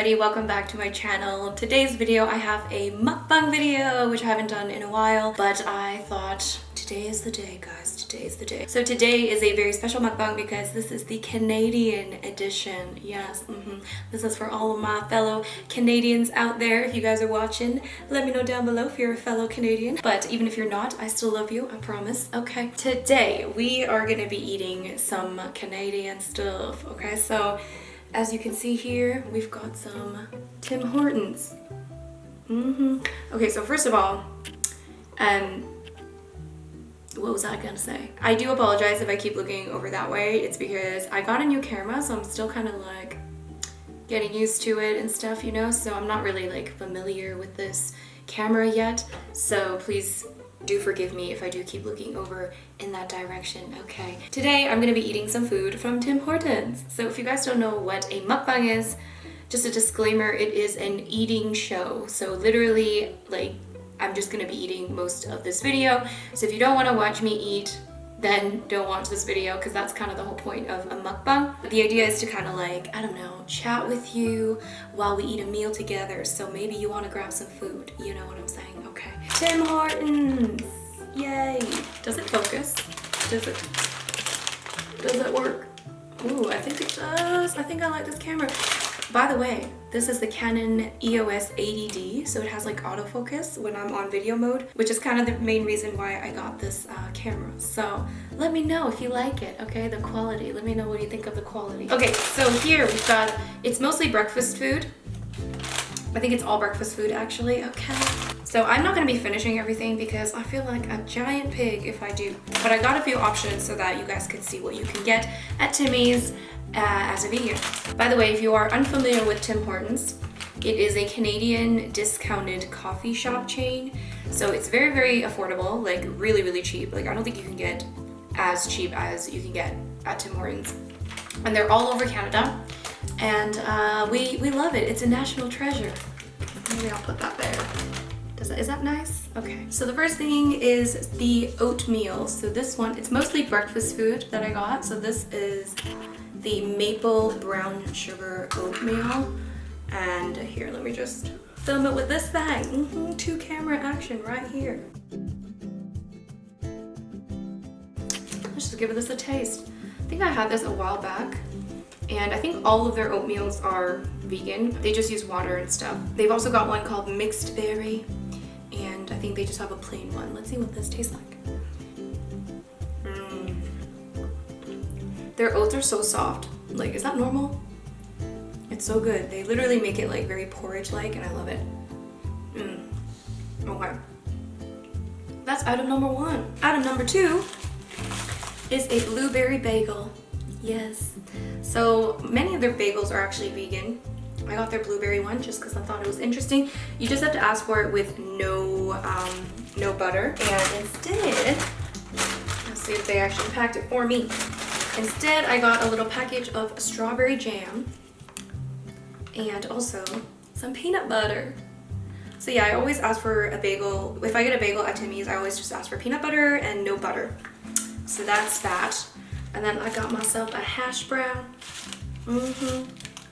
everybody, welcome back to my channel. Today's video I have a mukbang video which I haven't done in a while, but I thought today is the day, guys. Today is the day. So today is a very special mukbang because this is the Canadian edition. Yes, this is for all of my fellow Canadians out there. If you guys are watching, let me know down below if you're a fellow Canadian. But even if you're not, I still love you, I promise. Okay, today we are gonna be eating some Canadian stuff. Okay, so as you can see here, we've got some Tim Hortons. Okay, so first of all, what was I gonna say? I do apologize if I keep looking over that way. It's because I got a new camera, so I'm still kind of like getting used to it and stuff, you know? So I'm not really like familiar with this camera yet. So please do forgive me if I do keep looking over in that direction, okay? Today, I'm gonna be eating some food from Tim Hortons. So if you guys don't know what a mukbang is, just a disclaimer, it is an eating show. So literally, like, I'm just gonna be eating most of this video. So if you don't wanna watch me eat, then don't watch this video, because that's kind of the whole point of a mukbang. But the idea is to kind of like, I don't know, chat with you while we eat a meal together. So maybe you want to grab some food, you know what I'm saying? Okay. Tim Hortons! Yay! Does it focus? Does it work? Ooh, I think it does. I think I like this camera. By the way, this is the Canon EOS 80D, so it has like autofocus when I'm on video mode, which is kind of the main reason why I got this camera. So let me know if you like it, okay? The quality. Let me know what you think of the quality. Okay, so here we've got, it's mostly breakfast food. I think it's all breakfast food actually, okay? So I'm not gonna be finishing everything because I feel like a giant pig if I do. But I got a few options so that you guys can see what you can get at Timmy's as a vegan. By the way, if you are unfamiliar with Tim Hortons, it is a Canadian discounted coffee shop chain. So it's very, very affordable, like really, really cheap. Like I don't think you can get as cheap as you can get at Tim Hortons. And they're all over Canada. And we love it. It's a national treasure. Maybe I'll put that there. Is that nice? Okay. So the first thing is the oatmeal. So this one, it's mostly breakfast food that I got. So this is the maple brown sugar oatmeal. And here, let me just film it with this thing. Two camera action right here. Let's just give this a taste. I think I had this a while back. And I think all of their oatmeals are vegan. They just use water and stuff. They've also got one called mixed berry. And I think they just have a plain one. Let's see what this tastes like. Their oats are so soft. Like, is that normal? It's so good. They literally make it like very porridge-like and I love it. Okay. That's item number one. Item number two is a blueberry bagel. Yes. So many of their bagels are actually vegan. I got their blueberry one just because I thought it was interesting. You just have to ask for it with no butter. And instead, let's see if they actually packed it for me. Instead, I got a little package of strawberry jam and also some peanut butter. So yeah, I always ask for a bagel. If I get a bagel at Timmy's, I always just ask for peanut butter and no butter. So that's that. And then I got myself a hash brown.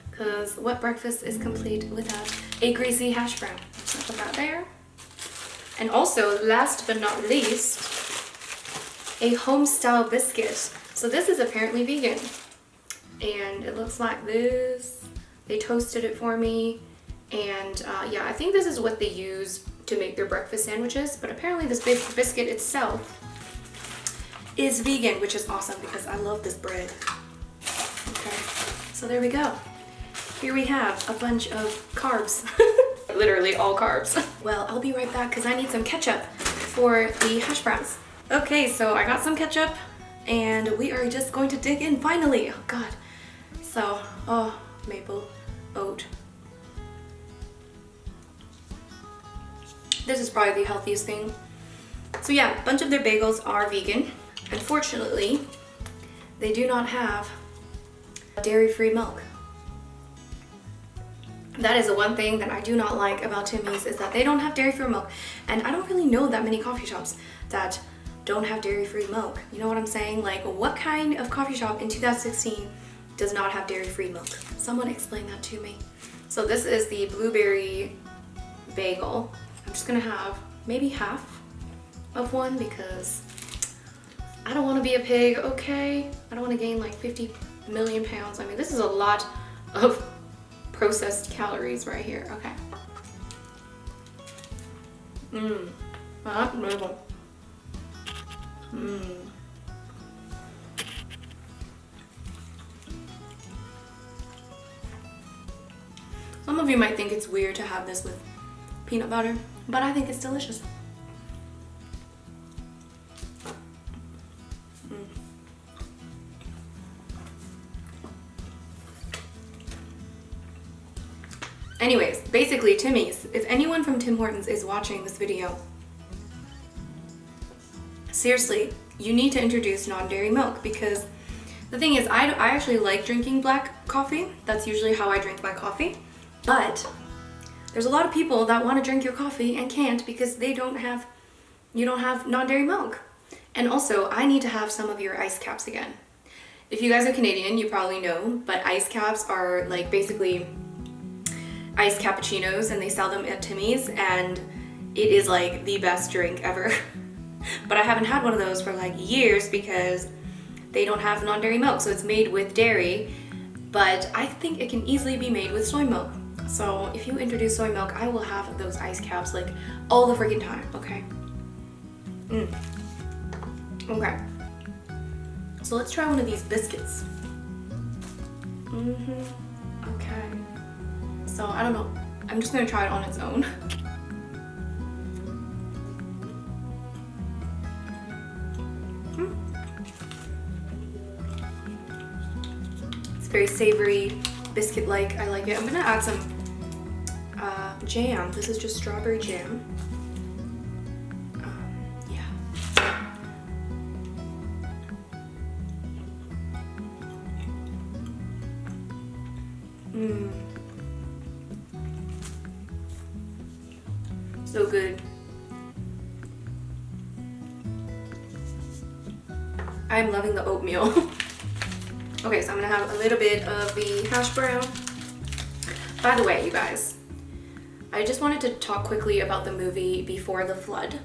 Because what breakfast is complete without a greasy hash brown? So I'll put that there. And also, last but not least, a home-style biscuit. So this is apparently vegan. And it looks like this. They toasted it for me. And yeah, I think this is what they use to make their breakfast sandwiches. But apparently this biscuit itself is vegan, which is awesome because I love this bread. Okay, so there we go. Here we have a bunch of carbs. Literally all carbs. Well, I'll be right back because I need some ketchup for the hash browns. Okay, so I got some ketchup and we are just going to dig in finally. Oh God. So, oh, maple oat. This is probably the healthiest thing. So yeah, a bunch of their bagels are vegan. Unfortunately, they do not have dairy-free milk. That is the one thing that I do not like about Timmy's, is that they don't have dairy-free milk. And I don't really know that many coffee shops that don't have dairy-free milk. You know what I'm saying? Like, what kind of coffee shop in 2016 does not have dairy-free milk? Someone explain that to me. So this is the blueberry bagel. I'm just gonna have maybe half of one because I don't want to be a pig, okay? I don't want to gain like 50 million pounds. I mean, this is a lot of processed calories right here. Okay. That's really good. Some of you might think it's weird to have this with peanut butter, but I think it's delicious. Anyways, basically Timmy's, if anyone from Tim Hortons is watching this video, seriously, you need to introduce non-dairy milk, because the thing is, I actually like drinking black coffee. That's usually how I drink my coffee. But there's a lot of people that want to drink your coffee and can't because you don't have non-dairy milk. And also, I need to have some of your ice caps again. If you guys are Canadian, you probably know, but ice caps are like basically iced cappuccinos, and they sell them at Timmy's, and it is like the best drink ever. But I haven't had one of those for like years because they don't have non-dairy milk, so it's made with dairy, but I think it can easily be made with soy milk. So if you introduce soy milk, I will have those ice caps like all the freaking time, okay? Okay. So let's try one of these biscuits. Okay. So I don't know. I'm just gonna try it on its own. It's very savory, biscuit-like. I like it. I'm gonna add some jam. This is just strawberry jam. Yeah. So good. I'm loving the oatmeal. Okay, so I'm gonna have a little bit of the hash brown. By the way, you guys, I just wanted to talk quickly about the movie Before the Flood.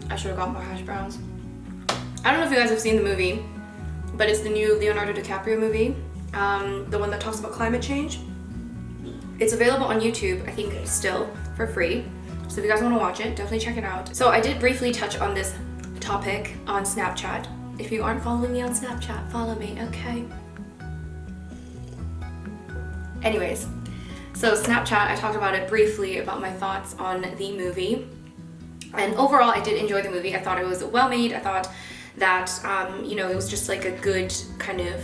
I should have got more hash browns. I don't know if you guys have seen the movie, but it's the new Leonardo DiCaprio movie, the one that talks about climate change. It's available on YouTube, I think, still for free. So if you guys want to watch it, definitely check it out. So I did briefly touch on this topic on Snapchat. If you aren't following me on Snapchat, follow me, okay? Anyways, so Snapchat, I talked about it briefly, about my thoughts on the movie. And overall, I did enjoy the movie. I thought it was well made. I thought that, it was just like a good kind of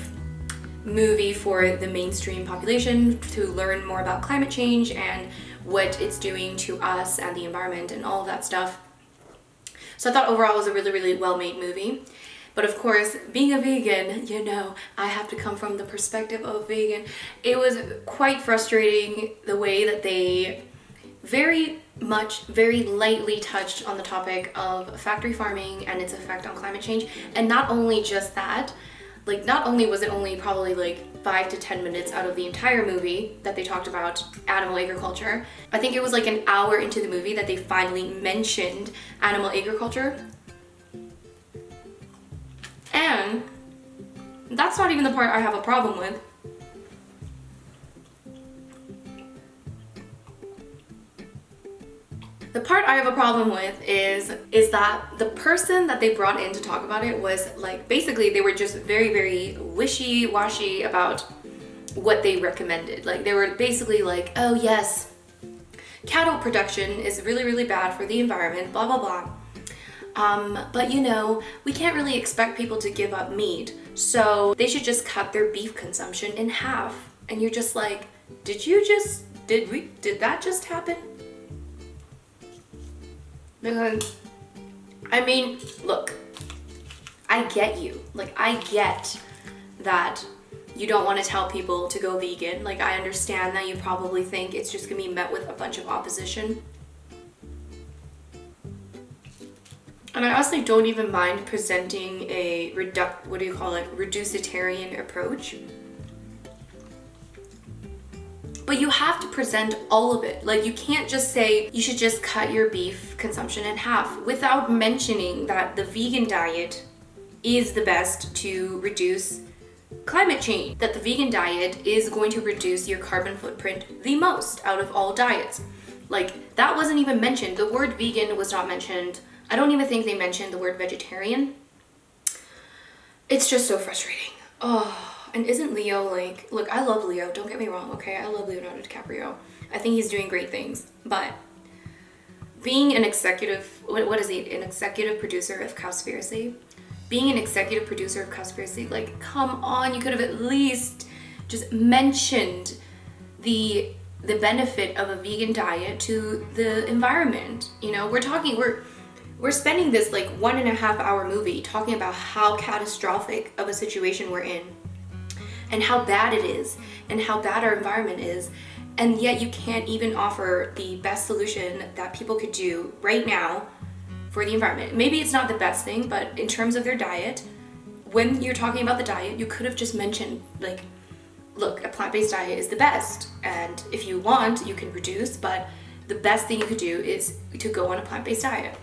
movie for the mainstream population to learn more about climate change and what it's doing to us and the environment and all of that stuff. So I thought overall it was a really, really well-made movie. But of course, being a vegan, I have to come from the perspective of a vegan. It was quite frustrating the way that they very lightly touched on the topic of factory farming and its effect on climate change. And not only just that, not only was it only probably 5 to 10 minutes out of the entire movie that they talked about animal agriculture. I think it was like an hour into the movie that they finally mentioned animal agriculture. And that's not even the part I have a problem with. The part I have a problem with is that the person that they brought in to talk about it was basically they were just very, very wishy-washy about what they recommended. They were basically oh yes, cattle production is really, really bad for the environment, blah, blah, blah. But we can't really expect people to give up meat, so they should just cut their beef consumption in half. And you're just like, did that just happen? Because, look, I get you. I get that you don't want to tell people to go vegan. I understand that you probably think it's just gonna be met with a bunch of opposition. And I honestly don't even mind presenting a reducitarian approach. But you have to present all of it. Like, you can't just say you should just cut your beef consumption in half without mentioning that the vegan diet is the best to reduce climate change, that the vegan diet is going to reduce your carbon footprint the most out of all diets. Like, that wasn't even mentioned. The word vegan was not mentioned. I don't even think they mentioned the word vegetarian. It's just so frustrating. Oh. And isn't Leo like, look, I love Leo, don't get me wrong, okay? I love Leonardo DiCaprio. I think he's doing great things, but being an executive, what is he, an executive producer of Cowspiracy? Being an executive producer of Cowspiracy, like, come on, you could have at least just mentioned the benefit of a vegan diet to the environment. You know, we're spending this like 1.5 hour movie talking about how catastrophic of a situation we're in, and how bad it is, and how bad our environment is, and yet you can't even offer the best solution that people could do right now for the environment. Maybe it's not the best thing, but in terms of their diet, when you're talking about the diet, you could have just mentioned, like, look, a plant-based diet is the best, and if you want, you can reduce, but the best thing you could do is to go on a plant-based diet.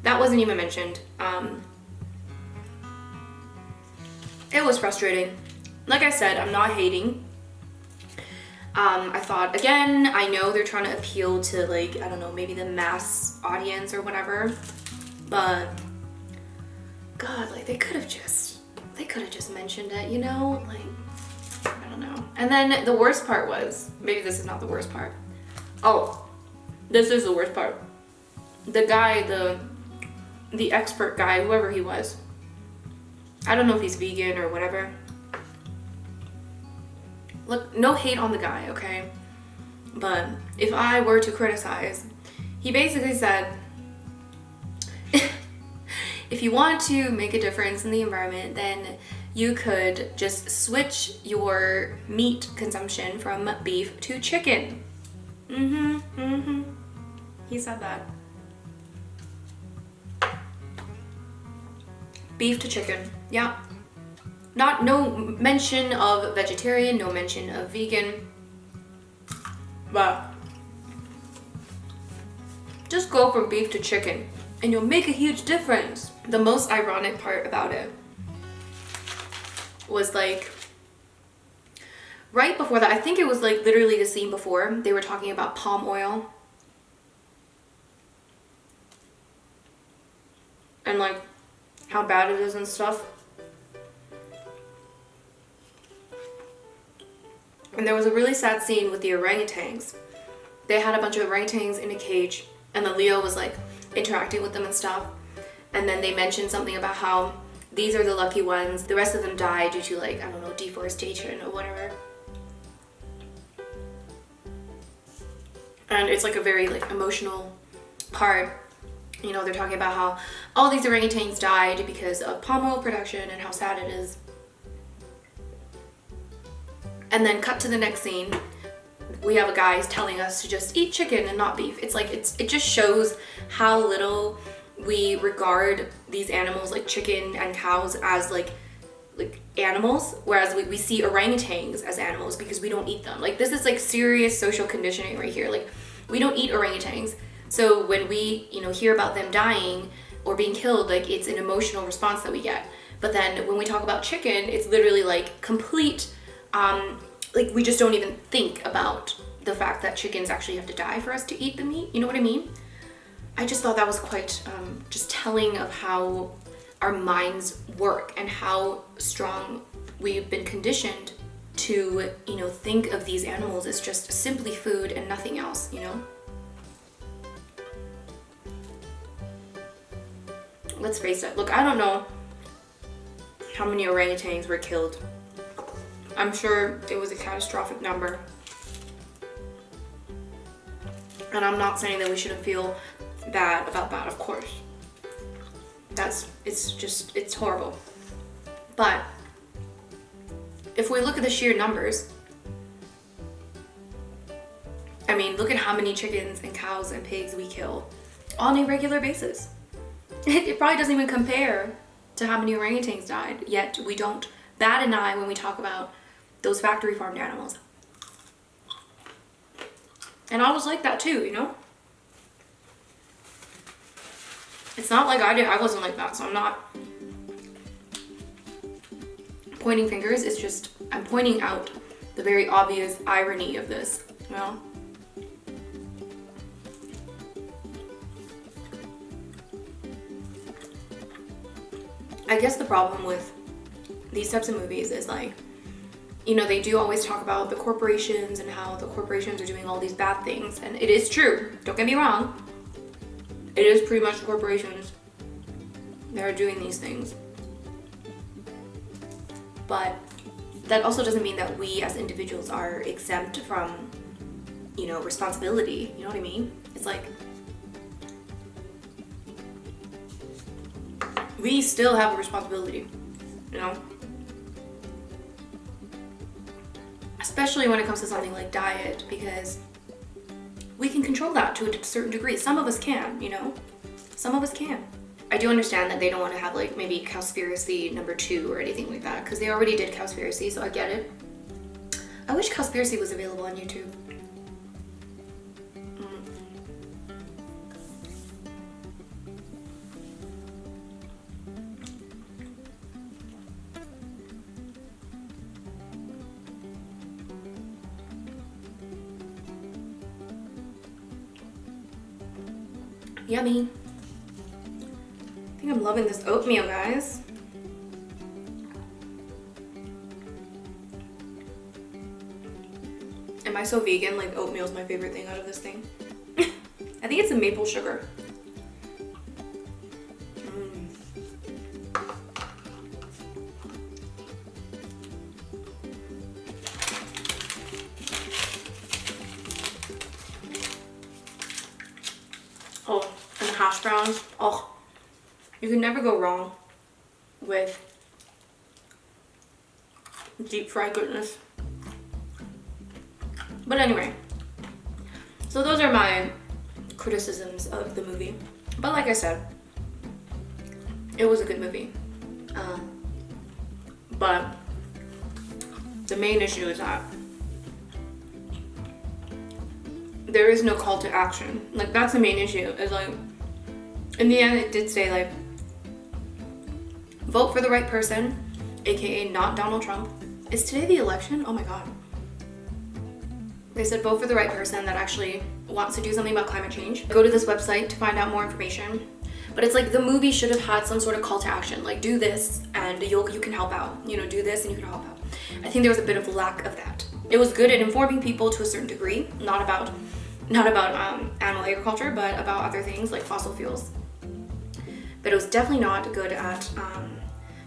That wasn't even mentioned. It was frustrating. Like I said, I'm not hating. I thought, again, I know they're trying to appeal to, like, I don't know, maybe the mass audience or whatever, but God, like, they could have just mentioned it, you know, like, I don't know. And then the worst part was, maybe this is not the worst part. Oh, this is the worst part. The guy, the expert guy, whoever he was, I don't know if he's vegan or whatever. Look, no hate on the guy, okay? But if I were to criticize, he basically said, if you want to make a difference in the environment, then you could just switch your meat consumption from beef to chicken. He said that. Beef to chicken, yeah. No mention of vegetarian, no mention of vegan, but just go from beef to chicken and you'll make a huge difference. The most ironic part about it was, like, right before that, I think it was like literally the scene before, they were talking about palm oil and like how bad it is and stuff. And there was a really sad scene with the orangutans. They had a bunch of orangutans in a cage, and then Leo was like interacting with them and stuff. And then they mentioned something about how these are the lucky ones. The rest of them died due to, like, I don't know, deforestation or whatever. And it's like a very, like, emotional part. You know, they're talking about how all these orangutans died because of palm oil production and how sad it is. And then cut to the next scene, we have a guy telling us to just eat chicken and not beef. It's like, it just shows how little we regard these animals, like chicken and cows, as like animals, whereas we see orangutans as animals because we don't eat them. Like, this is like serious social conditioning right here. Like, we don't eat orangutans. So when we, you know, hear about them dying or being killed, like, it's an emotional response that we get. But then when we talk about chicken, it's literally like complete, like, we just don't even think about the fact that chickens actually have to die for us to eat the meat. You know what I mean? I just thought that was quite just telling of how our minds work and how strong we've been conditioned to, you know, think of these animals as just simply food and nothing else, you know? Let's face it. Look, I don't know how many orangutans were killed. I'm sure it was a catastrophic number. And I'm not saying that we shouldn't feel bad about that, of course. It's horrible. But if we look at the sheer numbers, I mean, look at how many chickens and cows and pigs we kill on a regular basis. It probably doesn't even compare to how many orangutans died, yet we don't bat an eye when we talk about those factory farmed animals. And I was like that too, you know? It's not like I wasn't like that, so I'm not pointing fingers. It's just, I'm pointing out the very obvious irony of this, you know? I guess the problem with these types of movies is like, you know, they do always talk about the corporations and how the corporations are doing all these bad things. And it is true. Don't get me wrong. It is pretty much the corporations that are doing these things. But that also doesn't mean that we as individuals are exempt from, you know, responsibility. You know what I mean? It's like, we still have a responsibility, you know? Especially when it comes to something like diet, because we can control that to a certain degree. Some of us can, you know? Some of us can. I do understand that they don't want to have like maybe Cowspiracy #2 or anything like that, because they already did Cowspiracy, so I get it. I wish Cowspiracy was available on YouTube. Yummy. I think I'm loving this oatmeal, guys. Am I so vegan? Like, oatmeal is my favorite thing out of this thing. I think it's the maple sugar. Oh, and the hash browns. Oh, you can never go wrong with deep fried goodness. But anyway, so those are my criticisms of the movie. But like I said, it was a good movie. But the main issue is that there is no call to action. Like, that's the main issue, is like, in the end it did say like, vote for the right person, aka not Donald Trump. Is today the election? Oh my god. They said vote for the right person that actually wants to do something about climate change. Go to this website to find out more information. But it's like, the movie should have had some sort of call to action, like, do this and you can help out. You know, do this and you can help out. I think there was a bit of lack of that. It was good at informing people to a certain degree, not about animal agriculture, but about other things like fossil fuels. But it was definitely not good at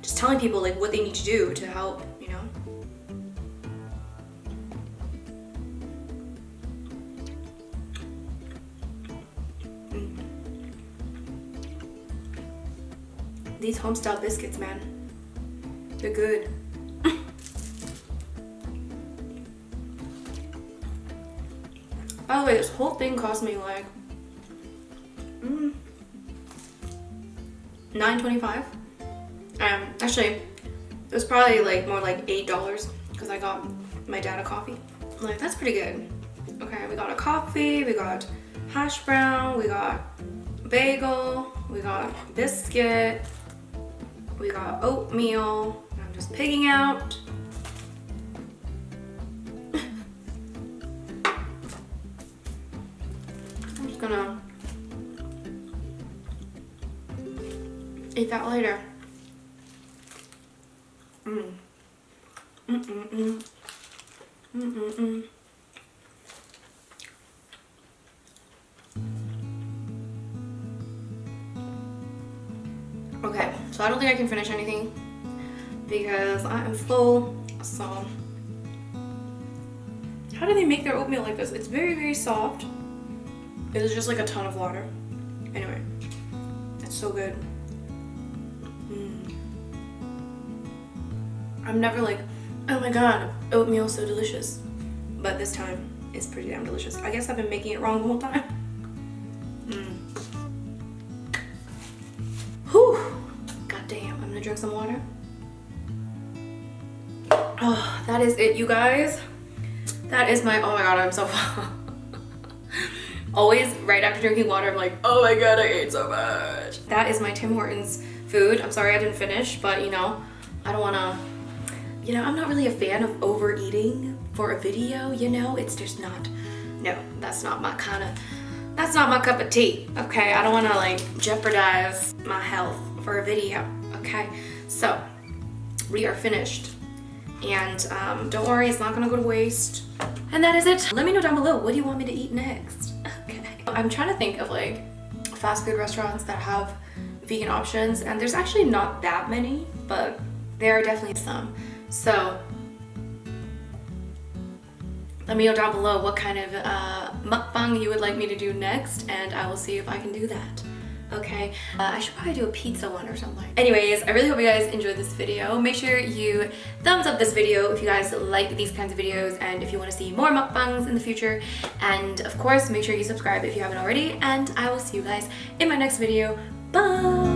just telling people like what they need to do to help, you know. These homestyle biscuits, man, they're good. By the way, this whole thing cost me like $9.25. Actually, it was probably like more like $8 because I got my dad a coffee. Like, that's pretty good. Okay, we got a coffee, we got hash brown, we got bagel, we got biscuit, we got oatmeal. I'm just pigging out. I'm just gonna eat that later. Okay, so I don't think I can finish anything because I am full. So, how do they make their oatmeal like this? It's very, very soft. It is just like a ton of water. Anyway, it's so good. I'm never like, oh my god, oatmeal is so delicious. But this time, it's pretty damn delicious. I guess I've been making it wrong the whole time. Whew. God damn, I'm gonna drink some water. Oh, that is it, you guys. That is my, oh my god, I'm so always right after drinking water, I'm like, oh my god, I ate so much. That is my Tim Hortons food. I'm sorry I didn't finish, but you know, I don't wanna, you know, I'm not really a fan of overeating for a video, you know? It's just not, no, that's not my kind of, that's not my cup of tea, okay? I don't wanna like jeopardize my health for a video, okay? So, we are finished. And don't worry, it's not gonna go to waste. And that is it. Let me know down below, what do you want me to eat next? Okay. I'm trying to think of like fast food restaurants that have vegan options, and there's actually not that many, but there are definitely some. So let me know down below what kind of mukbang you would like me to do next, and I will see if I can do that. Okay, I should probably do a pizza one or something. Anyways, I really hope you guys enjoyed this video. Make sure you thumbs up this video if you guys like these kinds of videos and if you want to see more mukbangs in the future. And of course, make sure you subscribe if you haven't already, and I will see you guys in my next video. Bye!